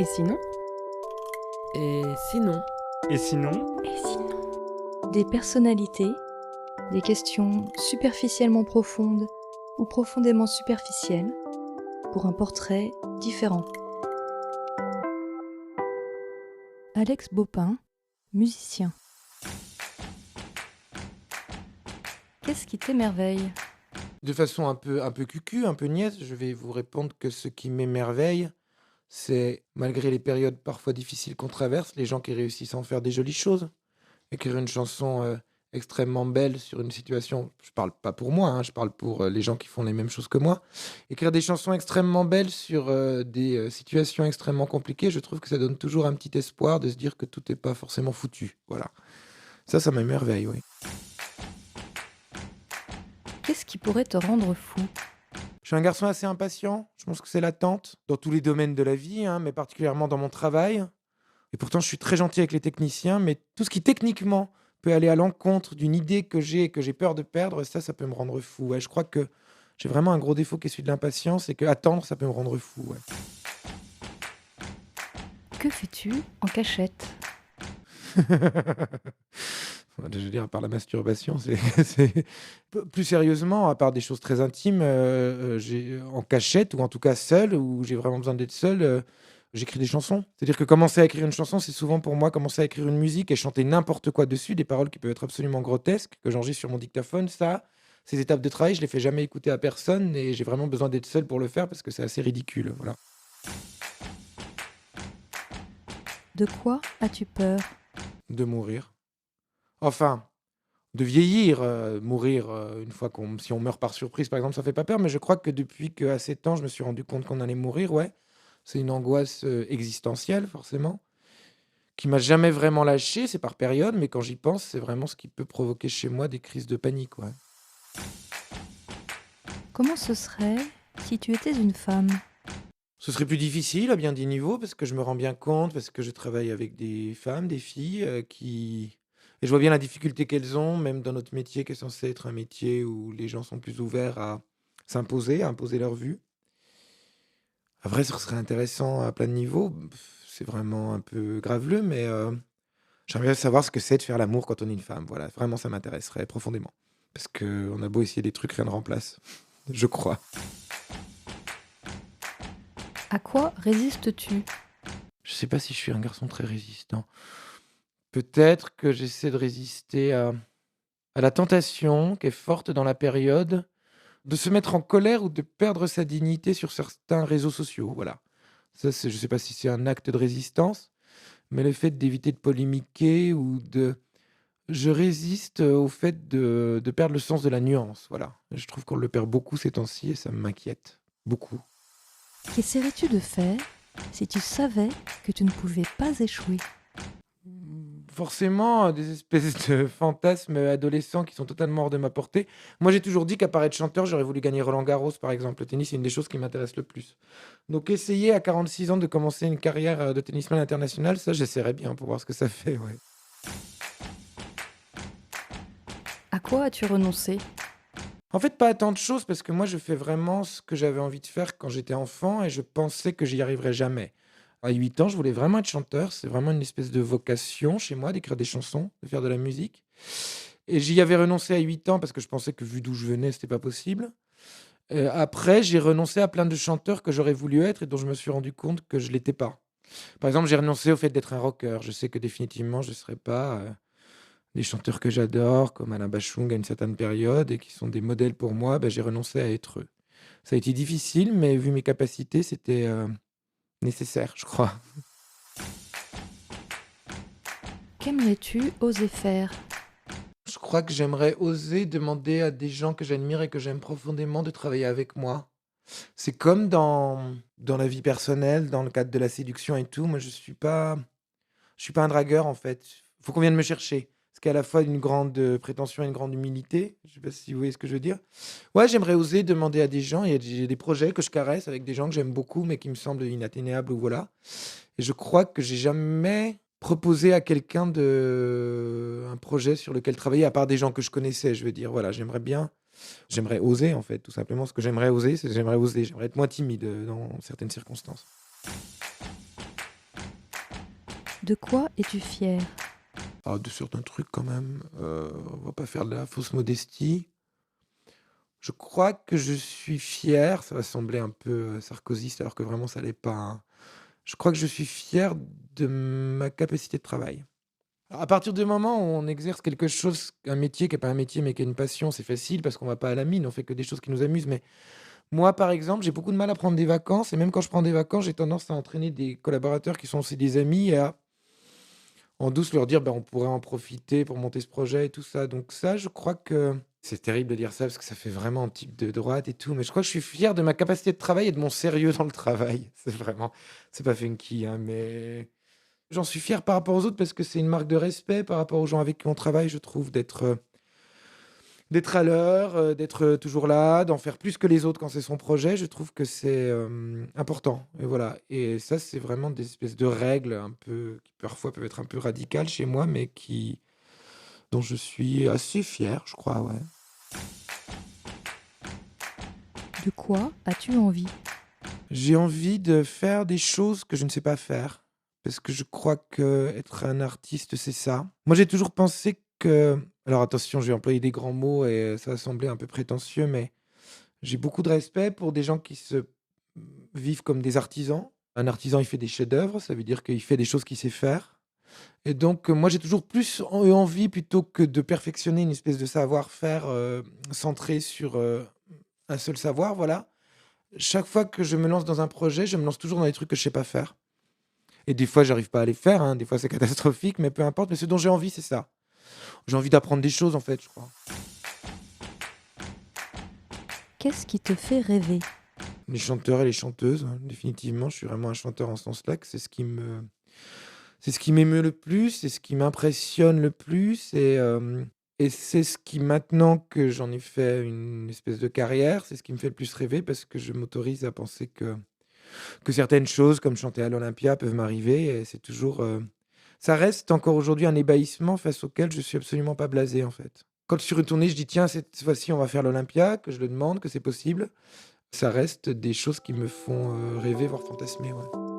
Et sinon? Et sinon? Et sinon? Et sinon? Des personnalités, des questions superficiellement profondes ou profondément superficielles, pour un portrait différent. Alex Baupin, musicien. Qu'est-ce qui t'émerveille? De façon un peu cucu, un peu niaise, je vais vous répondre que ce qui m'émerveille, c'est malgré les périodes parfois difficiles qu'on traverse, les gens qui réussissent à en faire des jolies choses. Écrire une chanson, extrêmement belle sur une situation, je parle pas pour moi, hein, je parle pour, les gens qui font les mêmes choses que moi. Écrire des chansons extrêmement belles sur, des, situations extrêmement compliquées, je trouve que ça donne toujours un petit espoir de se dire que tout n'est pas forcément foutu, voilà. Ça m'émerveille, oui. Qu'est-ce qui pourrait te rendre fou? Je suis un garçon assez impatient, je pense que c'est l'attente, dans tous les domaines de la vie, hein, mais particulièrement dans mon travail. Et pourtant, je suis très gentil avec les techniciens, mais tout ce qui techniquement peut aller à l'encontre d'une idée que j'ai et que j'ai peur de perdre, ça peut me rendre fou. Ouais, je crois que j'ai vraiment un gros défaut qui est celui de l'impatience et que attendre, ça peut me rendre fou. Ouais. Que fais-tu en cachette? Je veux dire, à part la masturbation, plus sérieusement, à part des choses très intimes, en cachette ou en tout cas seul, où j'ai vraiment besoin d'être seul. J'écris des chansons. C'est-à-dire que commencer à écrire une chanson, c'est souvent pour moi commencer à écrire une musique et chanter n'importe quoi dessus, des paroles qui peuvent être absolument grotesques, que j'enregistre sur mon dictaphone. Ça, ces étapes de travail, je les fais jamais écouter à personne et j'ai vraiment besoin d'être seul pour le faire parce que c'est assez ridicule. Voilà. De quoi as-tu peur? De mourir. Enfin, de vieillir, mourir une fois si on meurt par surprise, par exemple, ça fait pas peur, mais je crois que depuis qu'à 7 ans, je me suis rendu compte qu'on allait mourir, ouais. C'est une angoisse existentielle, forcément, qui m'a jamais vraiment lâché, c'est par période, mais quand j'y pense, c'est vraiment ce qui peut provoquer chez moi des crises de panique, ouais. Comment ce serait si tu étais une femme? Ce serait plus difficile à bien des niveaux, parce que je me rends bien compte, parce que je travaille avec des femmes, des filles, et je vois bien la difficulté qu'elles ont, même dans notre métier qui est censé être un métier où les gens sont plus ouverts à s'imposer, à imposer leur vue. Après, ce serait intéressant à plein de niveaux. C'est vraiment un peu graveleux, mais j'aimerais bien savoir ce que c'est de faire l'amour quand on est une femme. Voilà, vraiment, ça m'intéresserait profondément. Parce qu'on a beau essayer des trucs, rien ne remplace, je crois. À quoi résistes-tu? Je sais pas si je suis un garçon très résistant. Peut-être que j'essaie de résister à la tentation qui est forte dans la période, de se mettre en colère ou de perdre sa dignité sur certains réseaux sociaux, voilà. Ça, je sais pas si c'est un acte de résistance, mais le fait d'éviter de polémiquer ou de je résiste, au fait de perdre le sens de la nuance, voilà. Je trouve qu'on le perd beaucoup ces temps-ci et ça m'inquiète, beaucoup. Qu'essaierais-tu de faire si tu savais que tu ne pouvais pas échouer? Forcément, des espèces de fantasmes adolescents qui sont totalement hors de ma portée. Moi, j'ai toujours dit qu'à part être chanteur, j'aurais voulu gagner Roland-Garros, par exemple. Le tennis, c'est une des choses qui m'intéresse le plus. Donc essayer à 46 ans de commencer une carrière, de tennisman international, ça, j'essaierais bien pour voir ce que ça fait, ouais. À quoi as-tu renoncé? En fait, pas à tant de choses parce que moi, je fais vraiment ce que j'avais envie de faire quand j'étais enfant et je pensais que j'y arriverais jamais. À 8 ans, je voulais vraiment être chanteur. C'est vraiment une espèce de vocation chez moi d'écrire des chansons, de faire de la musique. Et j'y avais renoncé à 8 ans parce que je pensais que vu d'où je venais, c'était pas possible. Après, j'ai renoncé à plein de chanteurs que j'aurais voulu être et dont je me suis rendu compte que je l'étais pas. Par exemple, j'ai renoncé au fait d'être un rocker. Je sais que définitivement, je serai pas, des chanteurs que j'adore, comme Alain Bachung à une certaine période et qui sont des modèles pour moi, j'ai renoncé à être eux. Ça a été difficile, mais vu mes capacités, c'était, nécessaire, je crois. Qu'aimerais-tu oser faire? Je crois que j'aimerais oser demander à des gens que j'admire et que j'aime profondément de travailler avec moi. C'est comme dans la vie personnelle, dans le cadre de la séduction et tout, moi je suis pas un dragueur en fait. Il faut qu'on vienne me chercher. Ce qui est à la fois une grande, prétention et une grande humilité. Je sais pas si vous voyez ce que je veux dire? Ouais, j'aimerais oser demander à des gens, il y a des projets que je caresse avec des gens que j'aime beaucoup, mais qui me semblent inatteignables ou voilà. Et je crois que j'ai jamais proposé à quelqu'un un projet sur lequel travailler, à part des gens que je connaissais, je veux dire. Voilà, j'aimerais oser en fait, tout simplement. Ce que j'aimerais oser, c'est j'aimerais être moins timide, dans certaines circonstances. De quoi es-tu fier? Ah, de certains trucs quand même, on va pas faire de la fausse modestie. Je crois que je suis fier, ça va sembler un peu, sarkozyste alors que vraiment ça l'est pas, hein. Je crois que je suis fier de ma capacité de travail. À partir du moment où on exerce quelque chose, un métier qui est pas un métier, mais qui est une passion, c'est facile parce qu'on va pas à la mine, on fait que des choses qui nous amusent. Mais moi, par exemple, j'ai beaucoup de mal à prendre des vacances et même quand je prends des vacances, j'ai tendance à entraîner des collaborateurs qui sont aussi des amis et à, en douce, leur dire: «Ben, on pourrait en profiter pour monter ce projet» et tout ça. Donc ça, je crois que c'est terrible de dire ça parce que ça fait vraiment un type de droite et tout, mais je crois que je suis fier de ma capacité de travail et de mon sérieux dans le travail. C'est pas funky, hein, mais j'en suis fier par rapport aux autres parce que c'est une marque de respect par rapport aux gens avec qui on travaille, je trouve, d'être à l'heure, d'être, toujours là, d'en faire plus que les autres quand c'est son projet. Je trouve que c'est, important et voilà et ça, c'est vraiment des espèces de règles un peu qui parfois peuvent être un peu radicales chez moi, mais qui dont je suis assez fier, je crois, ouais. De quoi as-tu envie? J'ai envie de faire des choses que je ne sais pas faire, parce que je crois qu'être un artiste, c'est ça. Moi, j'ai toujours pensé que alors attention, je vais employer des grands mots et ça va sembler un peu prétentieux, mais j'ai beaucoup de respect pour des gens qui vivent comme des artisans. Un artisan, il fait des chefs-d'œuvre, ça veut dire qu'il fait des choses qu'il sait faire et donc moi, j'ai toujours plus eu envie plutôt que de perfectionner une espèce de savoir-faire, centré sur, un seul savoir, voilà. Chaque fois que je me lance dans un projet, je me lance toujours dans des trucs que je sais pas faire et des fois, j'arrive pas à les faire, hein, des fois, c'est catastrophique, mais peu importe, mais ce dont j'ai envie, c'est ça. J'ai envie d'apprendre des choses, en fait, je crois. Qu'est-ce qui te fait rêver? Les chanteurs et les chanteuses, hein, définitivement, je suis vraiment un chanteur en ce sens-là, que c'est ce qui m'émeut le plus, c'est ce qui m'impressionne le plus et c'est ce qui maintenant que j'en ai fait une espèce de carrière, c'est ce qui me fait le plus rêver parce que je m'autorise à penser que certaines choses, comme chanter à l'Olympia, peuvent m'arriver et c'est toujours, ça reste encore aujourd'hui un ébahissement face auquel je suis absolument pas blasé, en fait. Quand je suis retourné, je dis: «Tiens, cette fois-ci, on va faire l'Olympia», que je le demande, que c'est possible. Ça reste des choses qui me font, rêver, voire fantasmer, ouais.